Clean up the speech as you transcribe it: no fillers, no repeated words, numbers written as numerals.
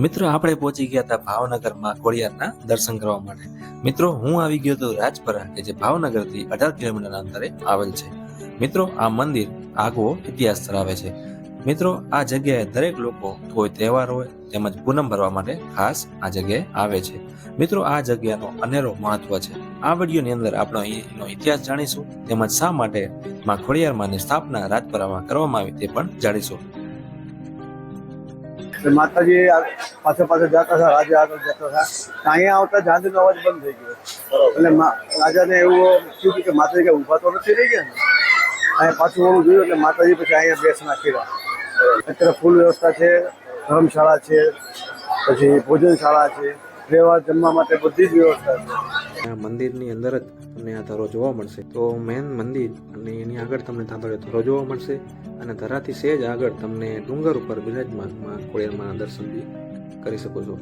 મિત્રો આપણે પહોંચી ગયા હતા ભાવનગરમાં ખોડિયારના દર્શન કરવા માટે. મિત્રો હું આવી ગયો હતો રાજપરા કે જે ભાવનગરથી 18 કિલોમીટરના અંતરે આવેલ છે. મિત્રો આ મંદિર આગવો ઇતિહાસ ધરાવે છે. મિત્રો આ જગ્યાએ દરેક લોકો કોઈ તહેવાર હોય તેમજ પૂનમ ભરવા માટે ખાસ આ જગ્યાએ આવે છે. મિત્રો આ જગ્યાનો અનેરો મહત્વ છે. આ વિડીયોની અંદર આપણે અહીંનો ઇતિહાસ જાણીશું તેમજ શા માટે માં ખોડિયારમાંની સ્થાપના રાજપરામાં કરવામાં આવી તે પણ જાણીશું. માતાજી પાછળ પાછળ જતા હતા, રાજા આગળ જતા હતા. અહીંયા આવતા ઝાંઝરનો અવાજ બંધ થઈ ગયો. એટલે રાજાને એવું થયું કે માતાજી કઈ ઊભા તો નથી રહી ગયા ને. અહીંયા પાછું ઓળું જોયું એટલે માતાજી પછી અહીંયા બેસના કર્યા. અત્યારે ફૂલ વ્યવસ્થા છે, ધર્મશાળા છે, પછી ભોજનશાળા છે, રહેવા જમવા માટે બધી જ વ્યવસ્થા છે. આ મંદિરની અંદર જ તમને આ ધરો જોવા મળશે. તો મેન મંદિર અને એની આગળ તમને તાંતળે ધરો જોવા મળશે અને ધરાથી સહેજ આગળ તમને ડુંગર ઉપર બિરાજમાન માં ખોડિયારમાં દર્શન બી કરી શકો છો.